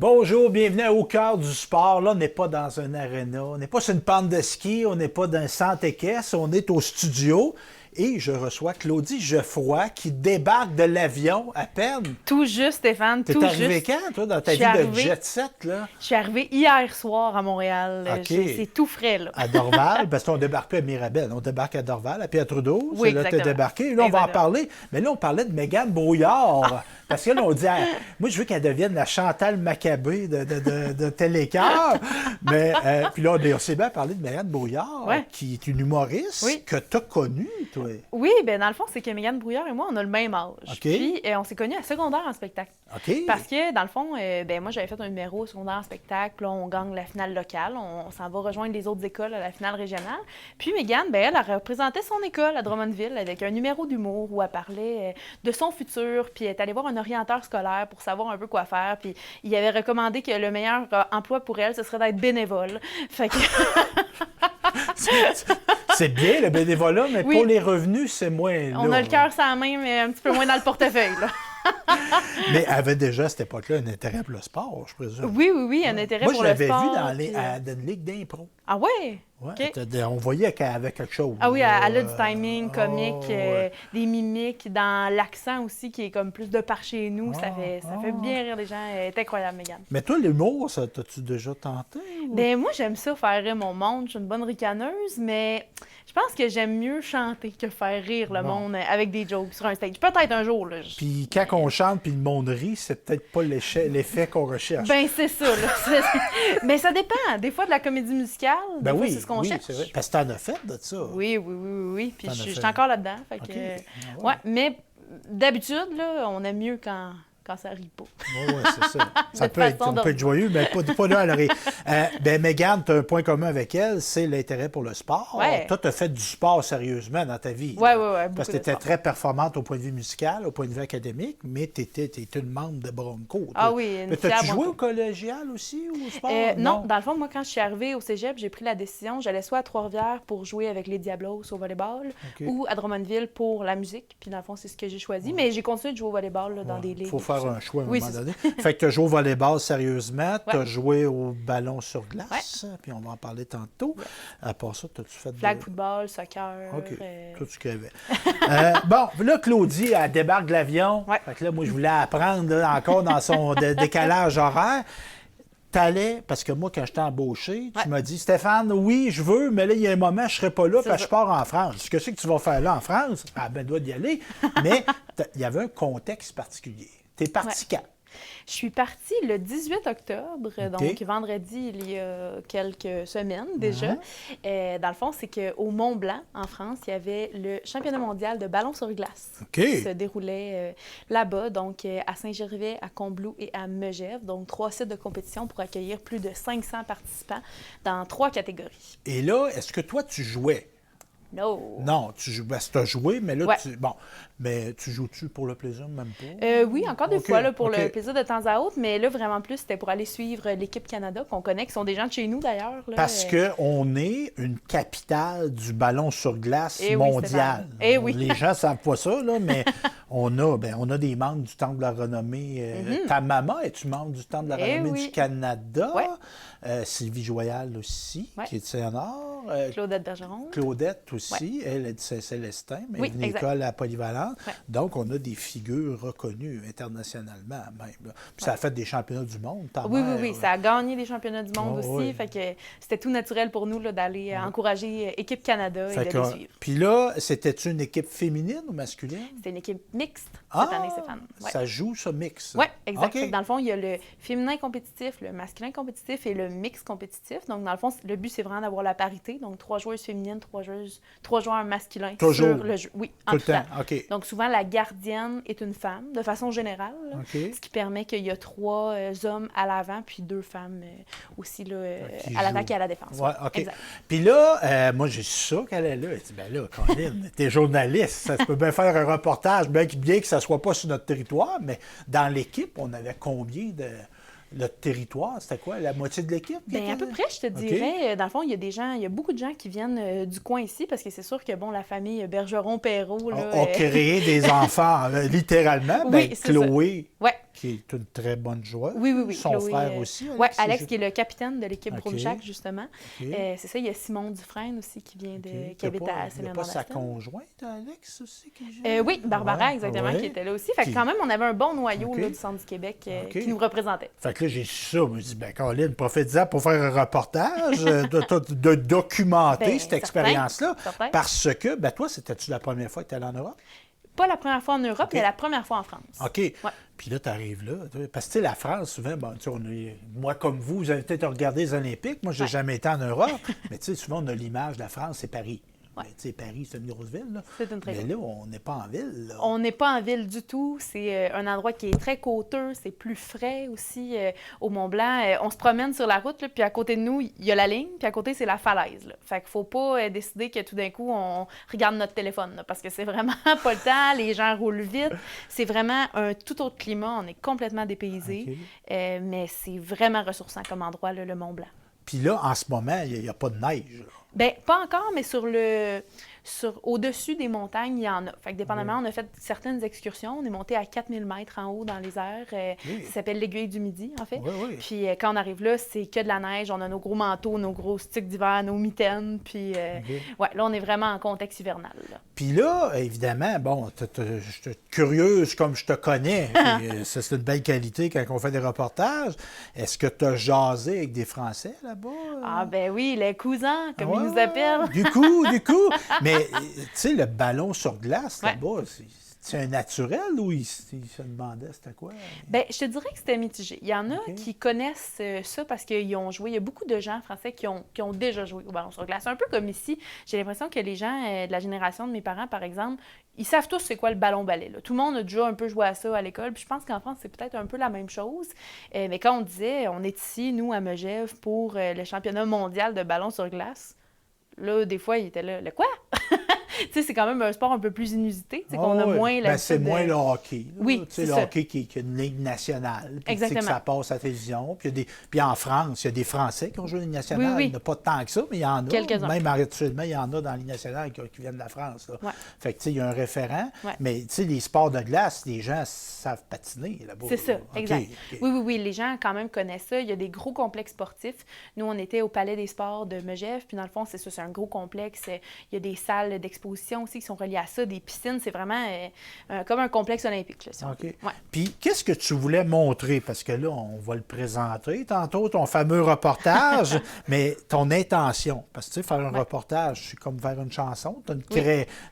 Bonjour, bienvenue au cœur du sport. Là, on n'est pas dans un aréna, on n'est pas sur une pente de ski, on n'est pas dans un centre équestre, on est au studio et je reçois Claudie Geoffroy qui débarque de l'avion à peine. Tout juste, Stéphane, T'es tout arrivé juste. quand, toi, dans ta Je vie suis de arrivée- jet set, là? Je suis arrivée hier soir à Montréal. OK. C'est tout frais, là. À Dorval, parce qu'on débarque plus à Mirabel, on débarque à Dorval, à Pierre-Trudeau, Oui, c'est là que t'es exactement. débarqué. Là, on va en Exactement. parler, mais là, on parlait de Mégane Brouillard, parce que là, on dit, moi, je veux qu'elle devienne la Chantal Maccabée de Télécart, mais, puis là, on s'est bien parlé de Mégane Brouillard, Ouais. qui est une humoriste Oui. que tu as connue, toi. Oui, ben dans le fond, c'est que Mégane Brouillard et moi, on a le même âge. OK. Puis, on s'est connus à secondaire en spectacle. OK? Parce que, dans le fond, ben moi, j'avais fait un numéro au secondaire en spectacle. Puis là, on gagne la finale locale. On s'en va rejoindre les autres écoles à la finale régionale. Puis Mégane, ben elle représentait son école à Drummondville avec un numéro d'humour où elle parlait de son futur. Puis elle est allée voir un orienteur scolaire pour savoir un peu quoi faire. Puis il avait recommandé que le meilleur emploi pour elle, ce serait d'être bénévole. Fait que... C'est bien, le bénévolat, mais Oui. pour les revenus, c'est moins On là. a le cœur sur la main, mais un petit peu moins dans le portefeuille, là. Mais elle avait déjà, à cette époque-là, un intérêt pour le sport, je présume. Oui, un intérêt Moi, pour je le l'avais sport. vu puis, dans une ligue d'impro. Ah ouais? Ouais, OK. on voyait qu'elle avait quelque chose. Ah oui, là. elle a du timing comique, oh, ouais. des mimiques, dans l'accent aussi qui est comme plus de par chez nous. Ça Ah, fait bien rire les gens. Elle est incroyable, Mégane. Mais toi, l'humour, ça, t'as-tu déjà tenté? Ou... Ben moi, j'aime ça, faire rire mon monde. Je suis une bonne ricaneuse, mais je pense que j'aime mieux chanter que faire rire le Bon. monde avec des jokes sur un stage. Peut-être un jour, là. Puis quand on chante puis le monde rit, c'est peut-être pas l'effet qu'on recherche. Ben c'est ça, là. Mais ça dépend. Des fois, de la comédie musicale, Ben des fois, oui, c'est ce qu'on oui, cherche. c'est vrai. Parce que t'en as fait de ça. Oui. Puis T'en as je fait. suis encore là-dedans. Fait que, OK. Ah ouais. ouais, mais d'habitude, là, on aime mieux quand ça rit pas. Oui, c'est ça. Ça De peut être, façon on peut être joyeux, mais pas là à l'oreille. Ben, Mégane, tu as un point commun avec elle, c'est l'intérêt pour le sport. Ouais. Toi, tu as fait du sport sérieusement dans ta vie. Ouais, là. beaucoup Parce que de tu étais sport. très performante au point de vue musical, au point de vue académique, mais tu étais une membre de Bronco. toi. Ah oui, une Mais fière t'as-tu joué Bronco. au collégial aussi ou au sport? Non, dans le fond, moi, quand je suis arrivée au cégep, j'ai pris la décision, j'allais soit à Trois-Rivières pour jouer avec les Diablos au volleyball OK. ou à Drummondville pour la musique. Puis dans le fond, c'est ce que j'ai choisi. Mais j'ai continué de jouer au volleyball là, dans des Il ligues. faut et tout faire ça. un choix à un Oui, moment c'est donné. Fait que tu as joué au volleyball sérieusement, tu as Ouais. joué au ballon sur glace, puis on va en parler tantôt. À part ça, as-tu fait de... Flag football, soccer. OK. Toi, tu crevais. Bon, là, Claudie, elle débarque de l'avion. Ouais. Fait que là, moi, je voulais apprendre là, encore dans son décalage horaire. T'allais, parce que moi, quand je t'ai embauché, tu Ouais. m'as dit, Stéphane, oui, je veux, mais là, il y a un moment, je ne serai pas là, C'est parce que ça. je pars en France. Qu'est-ce que tu vas faire là en France? Ah, ben, doit d'y aller. Mais il y avait un contexte particulier. T'es parti quand? Je suis partie le 18 octobre, OK. donc vendredi, il y a quelques semaines déjà. Uh-huh. Dans le fond, c'est qu'au Mont-Blanc, en France, il y avait le championnat mondial de ballon sur glace OK. qui se déroulait là-bas, donc à Saint-Gervais, à Combloux et à Megève. Donc, 3 sites de compétition pour accueillir plus de 500 participants dans 3 catégories. Et là, est-ce que toi, tu jouais? No! Non, tu joues. Ben, tu as joué, mais là, Ouais. bon. Mais tu joues-tu pour le plaisir, même pas? Oui, encore des OK, fois là, pour OK. le plaisir de temps à autre, mais là, vraiment plus, c'était pour aller suivre l'équipe Canada, qu'on connaît, qui sont des gens de chez nous d'ailleurs. là. Parce qu'on est une capitale du ballon sur glace Eh oui, mondial. Stéphane. Eh oui. Les gens ne savent pas ça, là, mais on a des membres du Temple de la renommée. Ta maman, es-tu membre du Temple de la Mm-hmm. Eh renommée oui. du Canada? Ouais. Sylvie Joyal aussi, Ouais. qui est de Saint-Honor. Claudette Bergeron. Claudette aussi, elle est de Saint-Célestin, mais Oui, elle est une exact. école à Polyvalente. Ouais. Donc, on a des figures reconnues internationalement même. Là. Puis ça a fait des championnats du monde, ta Oui, mère, ça a gagné des championnats du monde Ah, aussi. oui. Fait que c'était tout naturel pour nous là, d'aller encourager Équipe Canada Fait et de que, les suivre. puis là, c'était-tu une équipe féminine ou masculine? C'était une équipe mixte Ah, cette année, Stéphane. Ouais. ça joue, ça, mix. Oui, exact. OK. Fait que dans le fond, il y a le féminin compétitif, le masculin compétitif et le mix compétitif. Donc, dans le fond, le but, c'est vraiment d'avoir la parité. Donc, 3 joueuses féminines, 3 joueurs masculins Toujours. sur le jeu. Oui, en Tout le tout temps. temps, OK. Donc, souvent, la gardienne est une femme, de façon générale. là. OK. Ce qui permet qu'il y a 3 hommes à l'avant, puis 2 femmes aussi là, Qui à l'attaque jouent. et à la défense. Ouais, OK. Exact. Puis là, moi, j'ai su ça qu'elle est là. Elle dit, ben là, Colin, t'es journaliste, ça peut bien faire un reportage, bien que ça soit pas sur notre territoire, mais dans l'équipe, on avait combien de... Notre territoire, c'était quoi? La moitié de l'équipe? qui Bien, était à peu là? près, je te OK. dirais. Dans le fond, il y a des gens, il y a beaucoup de gens qui viennent du coin ici parce que c'est sûr que, bon, la famille Bergeron-Perrault, là... On créé des enfants, littéralement. Oui, Ben, c'est Chloé. Oui, qui est une très bonne joueuse. Oui. Son Chloé, frère aussi. Oui, Alex, qui est le capitaine de l'équipe OK. Broomjack, justement. OK. C'est ça, il y a Simon Dufresne aussi qui vient de... OK. qui habite à Il n'y a pas sa Saint-Léonard-d'Aston. conjointe, Alex, aussi, qui joue? Oui, Barbara, Ouais, exactement, ouais. qui était là aussi. Fait que Puis- quand même, on avait un bon noyau OK. là, du Centre du Québec OK. qui nous représentait. Fait que là, j'ai su ça. Je me dis, ben, Colin, prophétisant pour faire un reportage, de documenter Ben, cette certain, expérience-là. certain. Parce que, ben, toi, c'était-tu la première fois que tu allais en Europe? Pas la première fois en Europe, OK. mais la première fois en France. OK. Ouais. Puis là, tu arrives là. Parce que, tu sais, la France, souvent, bon, tu sais, moi, comme vous avez peut-être regardé les Olympiques. Moi, je n'ai Ouais. jamais été en Europe. Mais, tu sais, souvent, on a l'image de la France, c'est Paris. Ouais. Mais, tu sais, Paris, c'est une grosse ville. Là. C'est une très Mais grosse. là, on n'est pas en ville. Là. On n'est pas en ville du tout. C'est un endroit qui est très côteux. C'est plus frais aussi au Mont-Blanc. On se promène sur la route, là, puis à côté de nous, il y a la ligne, puis à côté, c'est la falaise. Là. Fait qu'il faut pas décider que tout d'un coup, on regarde notre téléphone, là, parce que c'est vraiment pas le temps. Les gens roulent vite. C'est vraiment un tout autre climat. On est complètement dépaysé. OK. Mais c'est vraiment ressourçant comme endroit, là, le Mont-Blanc. Puis là, en ce moment, il n'y a pas de neige. Là. Bien, pas encore, mais au-dessus des montagnes, il y en a. Fait que dépendamment, on a fait certaines excursions. On est monté à 4000 mètres en haut dans les airs. Oui. Ça s'appelle l'Aiguille du Midi, en fait. Oui, oui. Puis quand on arrive là, c'est que de la neige. On a nos gros manteaux, nos gros sticks d'hiver, nos mitaines. Puis ouais, là, on est vraiment en contexte hivernal. Là. Puis là, évidemment, bon, je suis curieuse comme je te connais. Puis, ça, c'est une belle qualité quand on fait des reportages. Est-ce que tu as jasé avec des Français là-bas? Ah ben oui, les cousins, comme Ouais, ils nous appellent. Du coup. Mais, tu sais, le ballon sur glace Ouais. là-bas, c'est un naturel ou il se demandait c'était quoi? Bien, je te dirais que c'était mitigé. Il y en a OK. qui connaissent ça parce qu'ils ont joué. Il y a beaucoup de gens français qui ont déjà joué au ballon sur glace. Un peu comme ici. J'ai l'impression que les gens de la génération de mes parents, par exemple, ils savent tous c'est quoi le ballon-ballet. Là. Tout le monde a déjà un peu joué à ça à l'école. Puis je pense qu'en France, c'est peut-être un peu la même chose. Mais quand on disait, on est ici, nous, à Megève, pour le championnat mondial de ballon sur glace, là, des fois, ils étaient là. Le quoi? Tu sais, c'est quand même un sport un peu plus inusité. C'est qu'on a moins Ben, l'habitude c'est moins de- le hockey. là. Oui, Tu sais, c'est le ça. hockey qui a une ligue nationale. Puis tu sais Exactement. que ça passe à la télévision. Puis, puis en France, il y a des Français qui ont joué une ligue nationale. Oui. Il n'y en a pas tant que ça, mais il y en a. Quelques-uns. Même actuellement, il y en a dans la ligue nationale qui viennent de la France. Là. Ouais. Fait que, tu sais, il y a un référent. Ouais. Mais, tu sais, les sports de glace, les gens savent patiner là-bas. C'est ça, là. OK, exact. OK. Oui, les gens quand même connaissent ça. Il y a des gros complexes sportifs. Nous, on était au Palais des sports de Megève, puis dans le fond, c'est ça, c'est un gros complexe. Il y a des salles d'exposition aussi qui sont reliées à ça, des piscines. C'est vraiment comme un complexe olympique, là, si on OK. veut. Ouais. Puis, qu'est-ce que tu voulais montrer? Parce que là, on va le présenter tantôt, ton fameux reportage, mais ton intention. Parce que, tu sais, faire un reportage, c'est comme faire une chanson.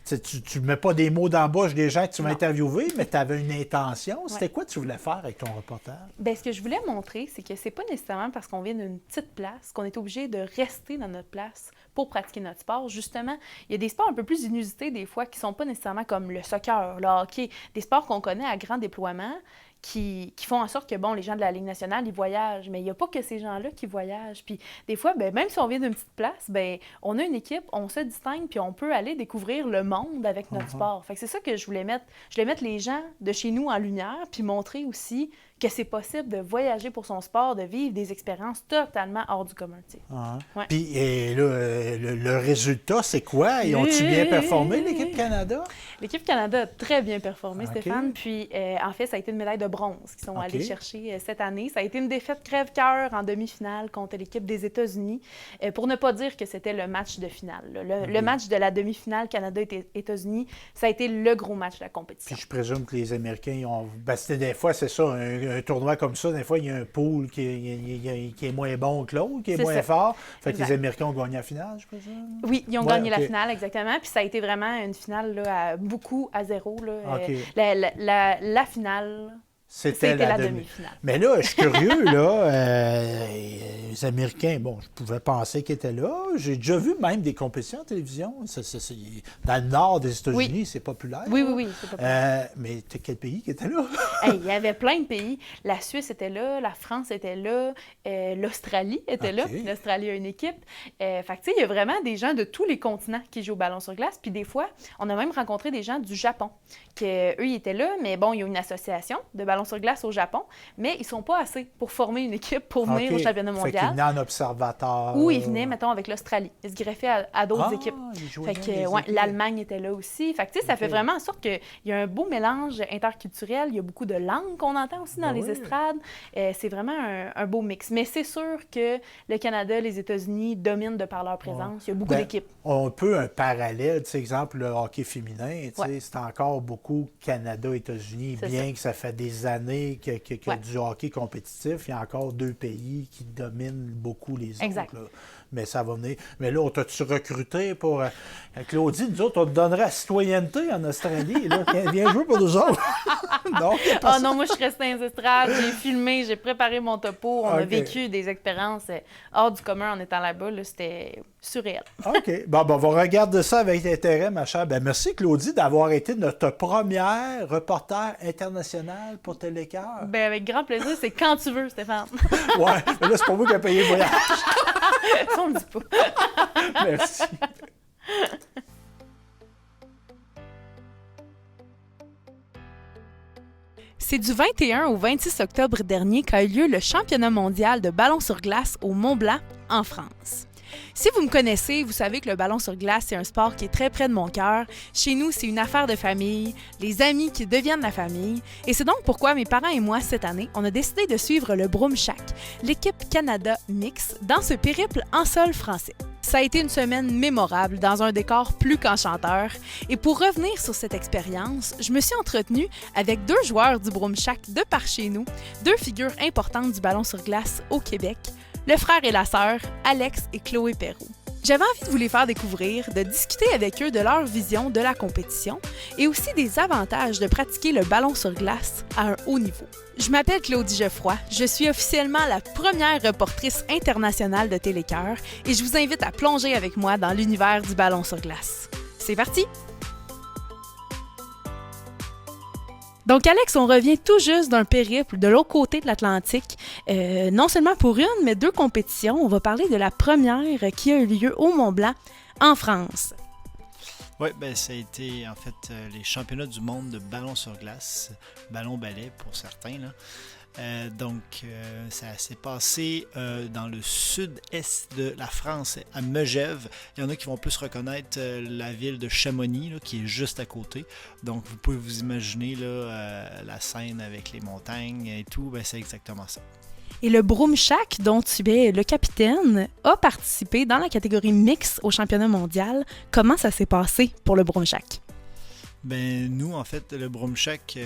Tu ne mets pas des mots dans la bouche des gens que tu vas Non. interviewer, mais tu avais une intention. C'était quoi tu voulais faire avec ton reportage? Bien, ce que je voulais montrer, c'est que c'est pas nécessairement parce qu'on vient d'une petite place qu'on est obligé de rester dans notre place pour pratiquer notre sport. Justement, il y a des sports un peu plus inusités des fois qui sont pas nécessairement comme le soccer, le hockey, des sports qu'on connaît à grand déploiement qui font en sorte que, bon, les gens de la Ligue nationale, ils voyagent, mais il n'y a pas que ces gens-là qui voyagent. Puis des fois, ben, même si on vient d'une petite place, ben, on a une équipe, on se distingue, puis on peut aller découvrir le monde avec notre sport. Fait que c'est ça que je voulais mettre. Je voulais mettre les gens de chez nous en lumière, puis montrer aussi que c'est possible de voyager pour son sport, de vivre des expériences totalement hors du commun. Tu sais. Ah. Ouais. Puis là, le résultat, c'est quoi? Ils ont-ils bien performé, l'équipe Canada? L'équipe Canada a très bien performé, OK. Stéphane. Puis, en fait, ça a été une médaille de bronze qu'ils sont OK. allés chercher cette année. Ça a été une défaite crève-cœur en demi-finale contre l'équipe des États-Unis, pour ne pas dire que c'était le match de finale. Là. Le match de la demi-finale Canada-États-Unis, ça a été le gros match de la compétition. Puis je présume que les Américains, ils ont. Ben, des fois, c'est ça, un tournoi comme ça, des fois, il y a un pool qui est moins bon que l'autre, qui est C'est moins ça. fort. Fait que Exact. les Américains ont gagné la finale, je présume. Oui, ils ont Ouais, gagné OK. la finale, exactement. Puis ça a été vraiment une finale là, beaucoup à zéro. Là. OK. La finale, C'était la demi. demi-finale. Mais là, je suis curieux, là. Les Américains, bon, je pouvais penser qu'ils étaient là. J'ai déjà vu même des compétitions en télévision. Dans le nord des États-Unis, Oui. c'est populaire. Oui, c'est pas Mais quel pays qui était là? Hey, il y avait plein de pays. La Suisse était là, la France était là, l'Australie était là. OK. Puis l'Australie a une équipe. Fait que, tu sais, il y a vraiment des gens de tous les continents qui jouent au ballon sur glace. Puis des fois, on a même rencontré des gens du Japon, eux, ils étaient là, mais bon, il y a une association de ballon ballon sur glace au Japon, mais ils ne sont pas assez pour former une équipe pour venir au championnat Fait mondial. qu'il venait en observateur. Ou ils venaient, mettons, avec l'Australie. Ils se greffaient à d'autres équipes. Ils jouaient Fait dans que, les ouais, équipes. l'Allemagne était là aussi. Fait que, tu sais, ça fait vraiment en sorte qu'il y a un beau mélange interculturel. Il y a beaucoup de langues qu'on entend aussi dans les estrades. C'est vraiment un beau mix. Mais c'est sûr que le Canada, les États-Unis dominent de par leur présence. Il y a beaucoup d'équipes. On peut un parallèle, tu sais, exemple, le hockey féminin, tu sais, c'est encore beaucoup Canada-États-Unis, bien que ça fait des années qu'il y a du hockey compétitif, il y a encore 2 pays qui dominent beaucoup les autres. Exact. Là. Mais ça va venir. Mais là, on t'a-tu recruté pour... Claudie, nous autres, on te donnerait la citoyenneté en Australie. Là. Viens jouer pour nous autres. Non, non, moi, je suis restée dans les estrades, j'ai filmé, j'ai préparé mon topo. On a vécu des expériences hors du commun en étant là-bas. Là, c'était surréel. OK. Bon, on va regarder ça avec intérêt, ma chère. Ben, merci, Claudie, d'avoir été notre première reporter internationale pour Télécœur. Ben, avec grand plaisir. C'est quand tu veux, Stéphane. Ouais, mais là, c'est pas vous qui a payé le voyage. Ça, on le dit pas. Merci. C'est du 21 au 26 octobre dernier qu'a eu lieu le championnat mondial de ballon sur glace au Mont-Blanc, en France. Si vous me connaissez, vous savez que le ballon sur glace, c'est un sport qui est très près de mon cœur. Chez nous, c'est une affaire de famille, les amis qui deviennent la famille. Et c'est donc pourquoi mes parents et moi, cette année, on a décidé de suivre le Broom-Shack, l'équipe Canada Mix, dans ce périple en sol français. Ça a été une semaine mémorable dans un décor plus qu'enchanteur. Et pour revenir sur cette expérience, je me suis entretenue avec 2 joueurs du Broom-Shack de par chez nous, 2 figures importantes du ballon sur glace au Québec, le frère et la sœur, Alex et Chloé Perrault. J'avais envie de vous les faire découvrir, de discuter avec eux de leur vision de la compétition et aussi des avantages de pratiquer le ballon sur glace à un haut niveau. Je m'appelle Claudie Geoffroy, je suis officiellement la première reportrice internationale de Télécœur et je vous invite à plonger avec moi dans l'univers du ballon sur glace. C'est parti! Donc, Alex, on revient tout juste d'un périple de l'autre côté de l'Atlantique, non seulement pour une, mais 2 compétitions. On va parler de la première qui a eu lieu au Mont-Blanc, en France. Oui, ben ça a été en fait les championnats du monde de ballon sur glace, ballon-ballet pour certains, là. Ça s'est passé dans le sud-est de la France, à Megève. Il y en a qui vont plus reconnaître la ville de Chamonix, là, qui est juste à côté. Donc, vous pouvez vous imaginer là, la scène avec les montagnes et tout, ben, c'est exactement ça. Et le Broom-Shack, dont tu es le capitaine, a participé dans la catégorie mix au championnat mondial. Comment ça s'est passé pour le Broom-Shack? Ben, nous, en fait, le Broom-Shack...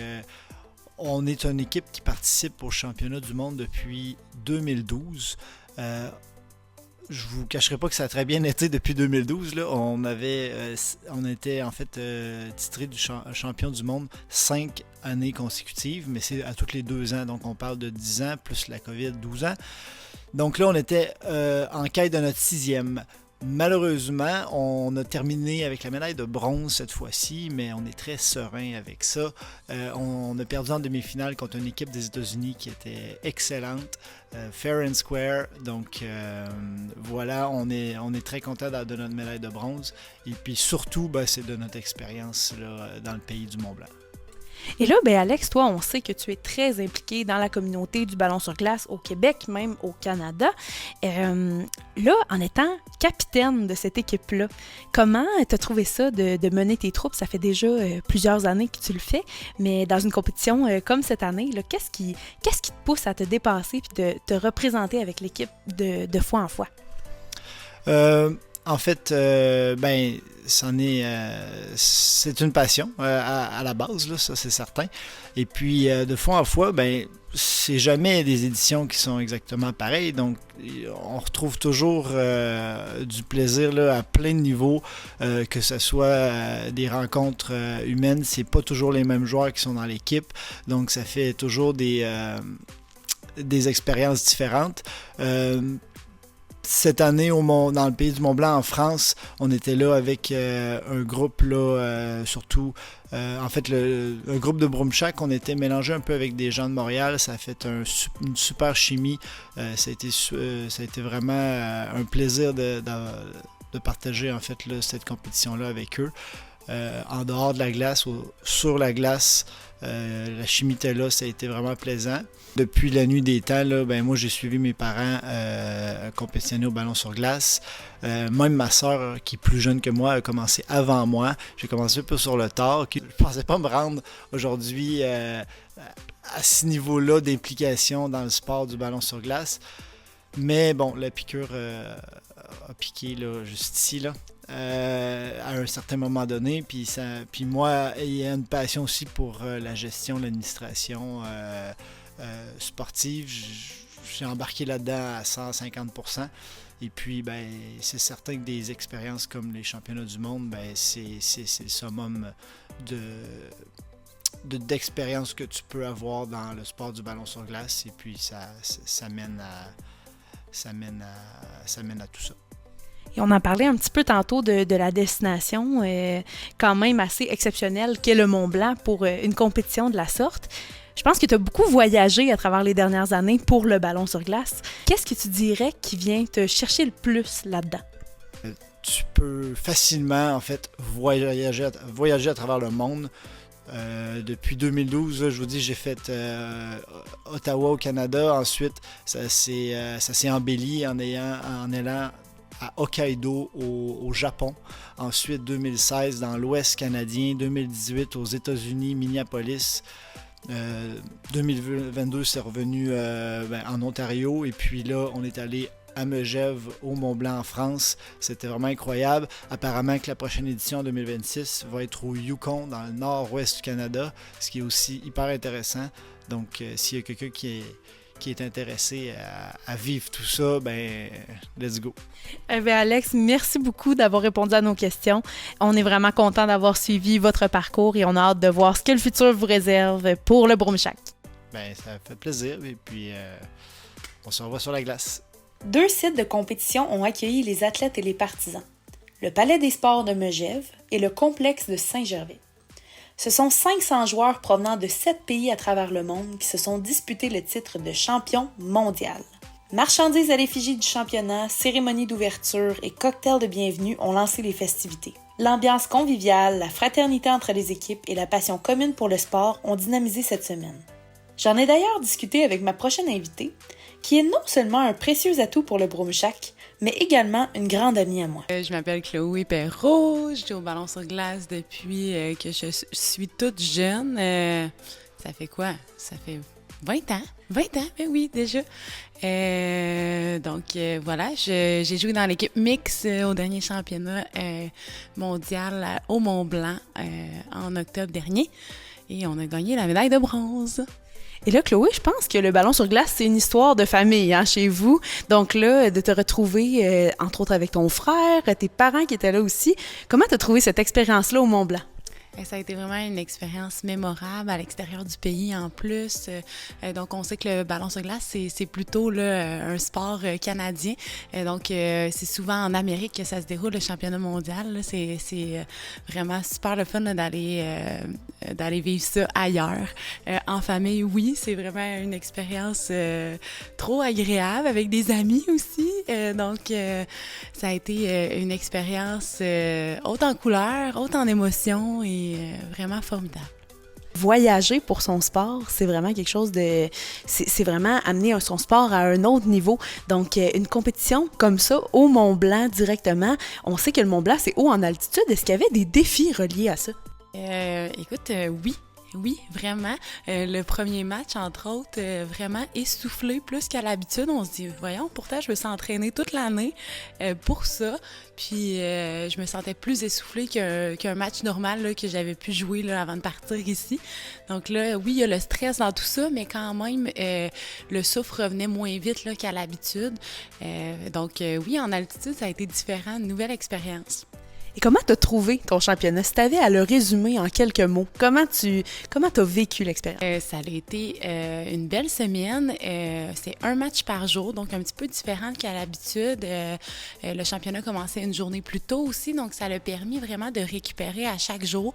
on est une équipe qui participe au championnat du monde depuis 2012. Je vous cacherai pas que ça a très bien été depuis 2012. Là. On était en fait titré du champion du monde 5 années consécutives, mais c'est à tous les 2 ans. Donc on parle de 10 ans, plus la COVID, 12 ans. Donc là, on était en quête de notre 6e. Malheureusement, on a terminé avec la médaille de bronze cette fois-ci, mais on est très serein avec ça. On a perdu en demi-finale contre une équipe des États-Unis qui était excellente, fair and square. Donc voilà, on est très content de notre médaille de bronze. Et puis surtout, c'est de notre expérience là, dans le pays du Mont-Blanc. Et là, Alex, toi, on sait que tu es très impliqué dans la communauté du ballon sur glace au Québec, même au Canada. Là, en étant capitaine de cette équipe-là, comment tu as trouvé ça de mener tes troupes? Ça fait déjà plusieurs années que tu le fais, mais dans une compétition comme cette année, là, qu'est-ce qui te pousse à te dépasser et de te représenter avec l'équipe de fois en fois? En fait, c'est une passion à la base, là, ça c'est certain. Et puis, de fois en fois, c'est jamais des éditions qui sont exactement pareilles. Donc, on retrouve toujours du plaisir là, à plein de niveaux, que ce soit des rencontres humaines. C'est pas toujours les mêmes joueurs qui sont dans l'équipe. Donc, ça fait toujours des expériences différentes. Cette année, dans le pays du Mont-Blanc, en France, on était là avec un groupe, là, surtout, en fait, un groupe de Broom-Shack. On était mélangé un peu avec des gens de Montréal. Ça a fait une super chimie. Ça a été vraiment un plaisir de partager, en fait, là, cette compétition-là avec eux. en dehors de la glace, sur la glace, la chimie était là, ça a été vraiment plaisant. Depuis la nuit des temps, là, moi j'ai suivi mes parents compétitionner au ballon sur glace. Même ma soeur, qui est plus jeune que moi, a commencé avant moi. J'ai commencé un peu sur le tard. Je ne pensais pas me rendre aujourd'hui à ce niveau-là d'implication dans le sport du ballon sur glace. Mais bon, la piqûre a piqué là, juste ici, là, à un certain moment donné. Puis moi, il y a une passion aussi pour la gestion, l'administration sportive. J'ai embarqué là-dedans à 150%. Et puis, c'est certain que des expériences comme les championnats du monde, c'est le summum d'expérience que tu peux avoir dans le sport du ballon sur glace. Et puis, ça mène à tout ça. Et on en parlait un petit peu tantôt de la destination quand même assez exceptionnelle qu'est le Mont-Blanc pour une compétition de la sorte. Je pense que tu as beaucoup voyagé à travers les dernières années pour le ballon sur glace. Qu'est-ce que tu dirais qui vient te chercher le plus là-dedans? Tu peux facilement, en fait, voyager à travers le monde. Depuis 2012, là, je vous dis, j'ai fait Ottawa au Canada. Ensuite, ça s'est embelli en allant à Hokkaido au Japon. Ensuite, 2016 dans l'Ouest canadien. 2018 aux États-Unis, Minneapolis. 2022, c'est revenu en Ontario. Et puis là, on est allé à Megève, au Mont-Blanc en France. C'était vraiment incroyable. Apparemment que la prochaine édition en 2026 va être au Yukon, dans le nord-ouest du Canada, ce qui est aussi hyper intéressant. Donc, s'il y a quelqu'un qui est intéressé à vivre tout ça, let's go. Alex, merci beaucoup d'avoir répondu à nos questions. On est vraiment content d'avoir suivi votre parcours et on a hâte de voir ce que le futur vous réserve pour le Bromshack. Ça fait plaisir et puis on se revoit sur la glace. 2 sites de compétition ont accueilli les athlètes et les partisans, le Palais des sports de Megève et le complexe de Saint-Gervais. Ce sont 500 joueurs provenant de 7 pays à travers le monde qui se sont disputés le titre de champion mondial. Marchandises à l'effigie du championnat, cérémonie d'ouverture et cocktails de bienvenue ont lancé les festivités. L'ambiance conviviale, la fraternité entre les équipes et la passion commune pour le sport ont dynamisé cette semaine. J'en ai d'ailleurs discuté avec ma prochaine invitée, qui est non seulement un précieux atout pour le Bromshack, mais également une grande amie à moi. Je m'appelle Chloé Perrault, je joue au ballon sur glace depuis que je suis toute jeune. Ça fait quoi? Ça fait 20 ans? 20 ans, ben oui, déjà. Voilà, j'ai joué dans l'équipe mixte au dernier championnat mondial au Mont-Blanc en octobre dernier. Et on a gagné la médaille de bronze. Et là, Chloé, je pense que le ballon sur glace, c'est une histoire de famille chez vous. Donc là, de te retrouver, entre autres avec ton frère, tes parents qui étaient là aussi. Comment tu as trouvé cette expérience-là au Mont-Blanc? Ça a été vraiment une expérience mémorable à l'extérieur du pays en plus. Donc, on sait que le ballon sur glace, c'est plutôt là, un sport canadien. C'est souvent en Amérique que ça se déroule, le championnat mondial. Là. C'est vraiment super le fun là, d'aller vivre ça ailleurs. En famille, oui, c'est vraiment une expérience trop agréable avec des amis aussi. Ça a été une expérience haute en couleurs, haute en émotions et vraiment formidable. Voyager pour son sport, c'est vraiment quelque chose de... C'est vraiment amener son sport à un autre niveau. Donc, une compétition comme ça, au Mont-Blanc directement, on sait que le Mont-Blanc, c'est haut en altitude. Est-ce qu'il y avait des défis reliés à ça? Écoute, oui, vraiment. Le premier match, entre autres, vraiment essoufflé plus qu'à l'habitude. On se dit, voyons, pourtant, je me suis entraînée toute l'année pour ça. Puis, je me sentais plus essoufflée qu'un match normal là, que j'avais pu jouer là, avant de partir ici. Donc là, oui, il y a le stress dans tout ça, mais quand même, le souffle revenait moins vite là, qu'à l'habitude. Oui, en altitude, ça a été différent, une nouvelle expérience. Et comment tu as trouvé ton championnat? Si tu avais à le résumer en quelques mots, comment tu as vécu l'expérience? Ça a été une belle semaine. C'est un match par jour, donc un petit peu différent qu'à l'habitude. Le championnat commençait une journée plus tôt aussi, donc ça l'a permis vraiment de récupérer à chaque jour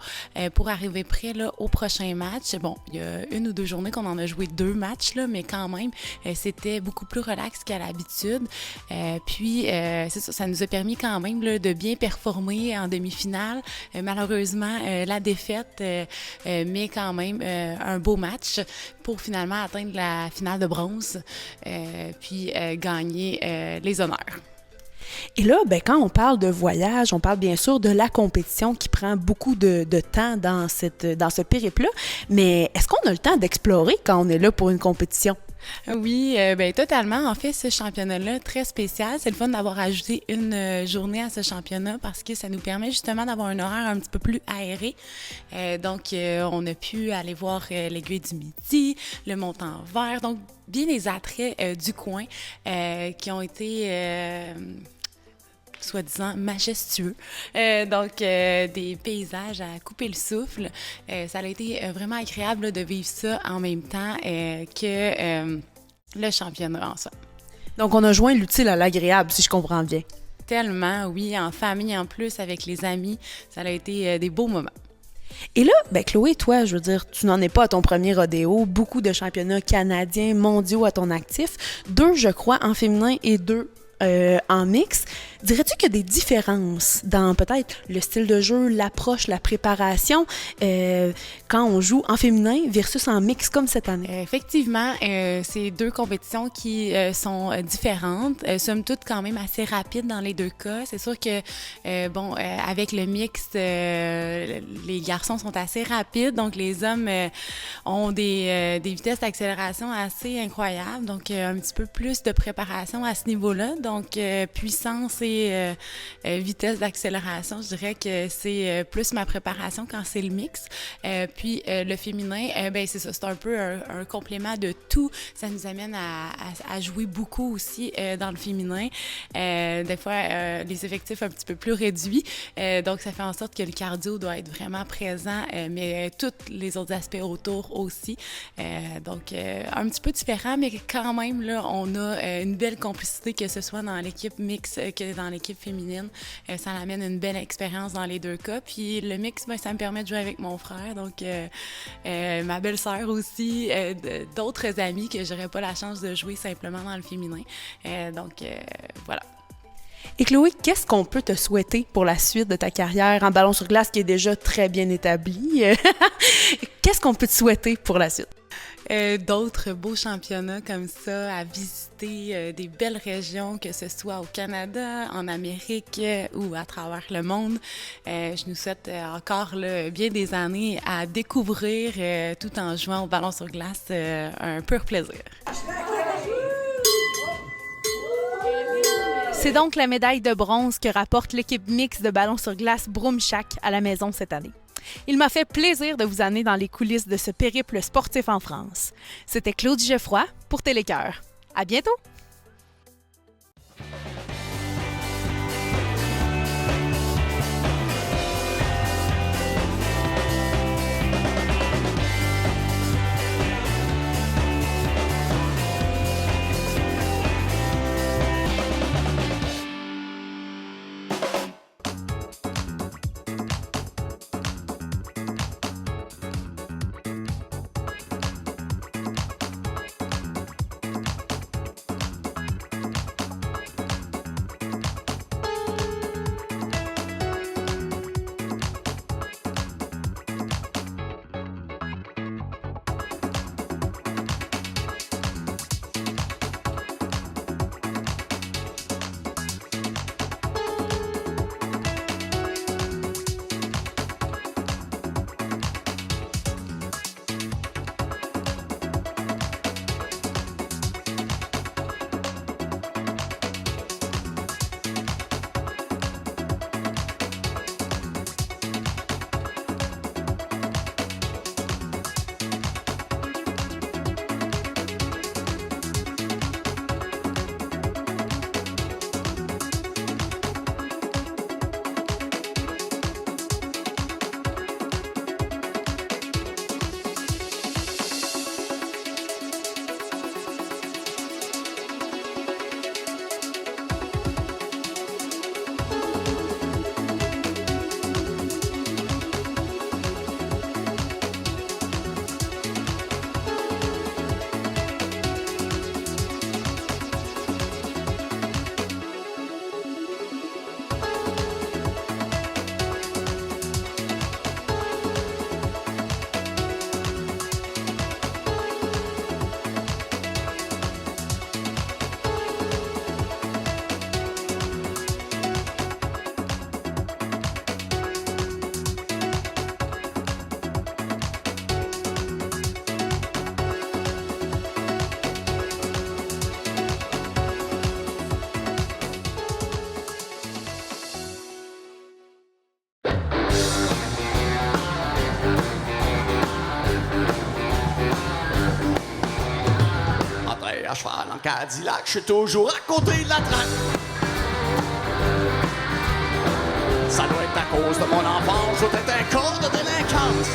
pour arriver prêt là, au prochain match. Bon, il y a 1 ou 2 journées qu'on en a joué 2 matchs, là, mais quand même, c'était beaucoup plus relax qu'à l'habitude. C'est ça nous a permis quand même là, de bien performer passé en demi-finale. Malheureusement, la défaite, mais quand même un beau match pour finalement atteindre la finale de bronze, puis gagner les honneurs. Et là, ben, quand on parle de voyage, on parle bien sûr de la compétition qui prend beaucoup de temps dans ce périple-là, mais est-ce qu'on a le temps d'explorer quand on est là pour une compétition? Oui, ben totalement. En fait, ce championnat-là, très spécial. C'est le fun d'avoir ajouté une journée à ce championnat parce que ça nous permet justement d'avoir un horaire un petit peu plus aéré. Donc, on a pu aller voir l'Aiguille du Midi, le Montant Vert, donc bien les attraits du coin qui ont été soi-disant majestueux. Donc, des paysages à couper le souffle. Ça a été vraiment agréable là, de vivre ça en même temps que le championnat en soi. Donc, on a joint l'utile à l'agréable, si je comprends bien. Tellement, oui, en famille en plus, avec les amis. Ça a été des beaux moments. Et là, ben Chloé, toi, je veux dire, tu n'en es pas à ton premier rodéo, beaucoup de championnats canadiens, mondiaux à ton actif, 2, je crois, en féminin et 2 en mix. Dirais-tu qu'il y a des différences dans peut-être le style de jeu, l'approche, la préparation quand on joue en féminin versus en mix comme cette année? Effectivement, c'est 2 compétitions qui sont différentes, somme toute quand même assez rapides dans les 2 cas. C'est sûr que, avec le mix, les garçons sont assez rapides, donc les hommes ont des vitesses d'accélération assez incroyables, donc un petit peu plus de préparation à ce niveau-là. Donc, puissance et vitesse d'accélération, je dirais que c'est plus ma préparation quand c'est le mix. Puis le féminin, ben c'est ça, c'est un peu un complément de tout. Ça nous amène à jouer beaucoup aussi dans le féminin. Des fois, les effectifs un petit peu plus réduits. Donc, ça fait en sorte que le cardio doit être vraiment présent, mais tous les autres aspects autour aussi. Donc, un petit peu différent, mais quand même, là, on a une belle complicité, que ce soit dans l'équipe mix que dans l'équipe féminine. Ça amène une belle expérience dans les 2 cas. Puis le mix, ben, ça me permet de jouer avec mon frère, donc ma belle-sœur aussi, d'autres amis que j'aurais pas la chance de jouer simplement dans le féminin. Donc, voilà. Et Chloé, qu'est-ce qu'on peut te souhaiter pour la suite de ta carrière en ballon sur glace qui est déjà très bien établie? Qu'est-ce qu'on peut te souhaiter pour la suite? D'autres beaux championnats comme ça, à visiter des belles régions, que ce soit au Canada, en Amérique ou à travers le monde. Je nous souhaite encore là, bien des années à découvrir tout en jouant au ballon sur glace, un pur plaisir. C'est donc la médaille de bronze que rapporte l'équipe mixte de ballon sur glace Broumchac à la maison cette année. Il m'a fait plaisir de vous amener dans les coulisses de ce périple sportif en France. C'était Claudie Geoffroy pour Télécœur. À bientôt! à cheval en Cadillac, je suis toujours à côté de la traque. Ça doit être à cause de mon enfance, je dois être un corps de délinquance.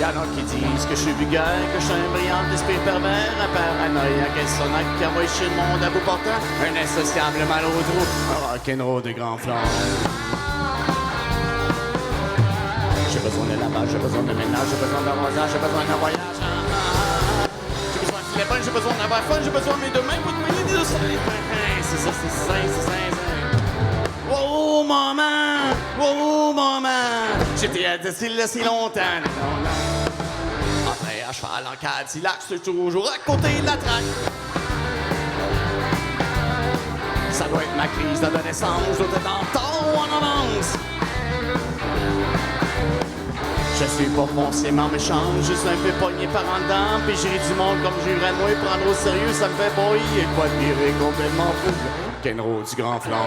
Y'en a qui disent que je suis vulgaire, que je suis un brillant esprit pervers, un paranoïaque insomniaque qui envoie chez le monde à bout portant, un insociable mal au trou, un rock'n'roll de grand flanc. J'ai besoin de lavage, j'ai besoin de ménage, j'ai besoin d'arrosage, j'ai besoin d'un voyage. J'ai besoin de filet pain, j'ai besoin d'avoir fun, j'ai besoin de mes deux mains pour te mêler des deux seins. C'est ça, c'est ça, c'est ça. Oh maman, oh maman, j'étais à destination si longtemps. Entré à cheval en Cadillac, c'est toujours à côté de la traque. Ça doit être ma crise d'adolescence, je dois être en temps ou en avance. Je suis pas foncièrement méchant, juste un peu pogné par en dedans. Puis j'ai du monde comme j'irais moi, prendre au sérieux, ça me fait boy. Et quoi de virer complètement fou, Kenro du grand flanc.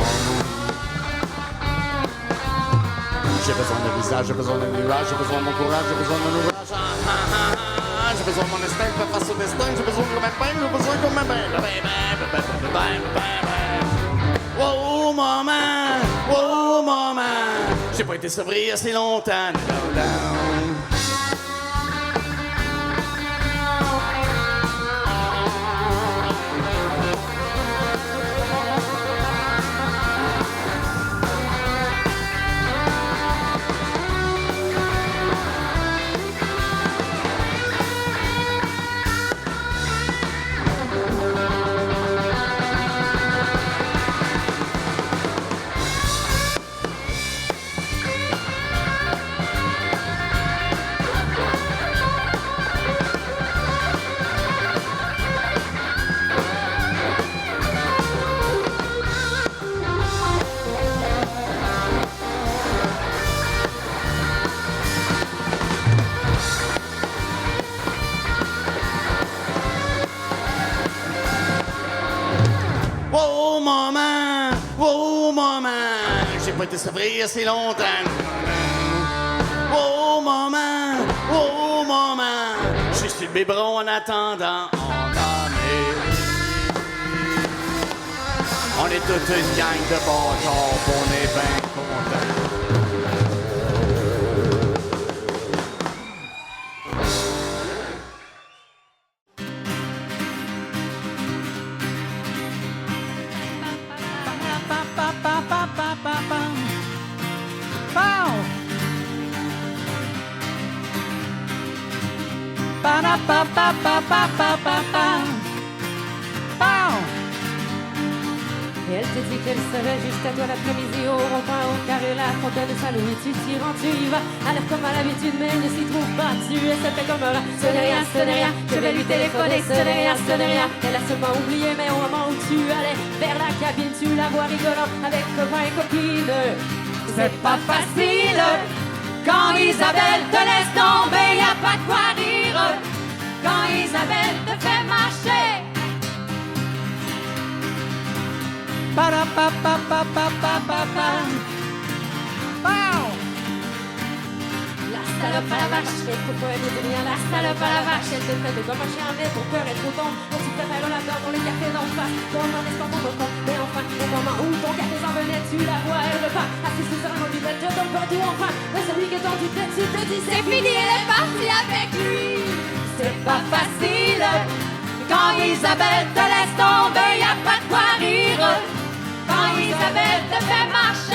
J'ai besoin de visage, j'ai besoin de nuage, j'ai besoin de mon courage, j'ai besoin de mon ouvrage. J'ai besoin de mon instinct pour faire face au destin, j'ai besoin de ma peine, j'ai besoin de ma oh maman, oh maman, j'ai pas été sevré assez longtemps. Oh maman, j'ai pas été sevré assez longtemps. Oh maman, je suis sur le biberon en attendant. On est toute une gang de bâtards, on est bien contents. Et elle te dit qu'elle serait juste à toi l'après-midi au rond-point, au carré, la fontaine de Saint-Louis. Tu t'y rends, tu y vas, à l'air comme à l'habitude, mais elle ne s'y trouve pas. Tu es ça fait comme un rat. Ce n'est rien, je vais lui téléphoner. Ce n'est rien, elle a seulement oublié, mais au moment où tu allais vers la cabine, tu la vois rigolant avec copains et copines. C'est pas facile quand Isabelle te laisse tomber, y a pas de quoi rire. Quand Isabelle te fait marcher. La salope à la vache, elle faut pas aimer de rien. La salope à la vache, elle te fait de comme un chien, mais pour peur être trop bon. Donc tu préfères la dame dans le café d'en face. Ton en est ton con, mais enfin, au moment où ton café s'en venait, tu la vois, elle repart. Assise sur un monument, je donne pas tout enfin. Mais celui qui est dans du tête, tu te dis c'est fini, elle est partie avec lui. C'est pas facile quand Isabelle te laisse tomber, y a pas de quoi rire. Quand Isabelle te fait marcher.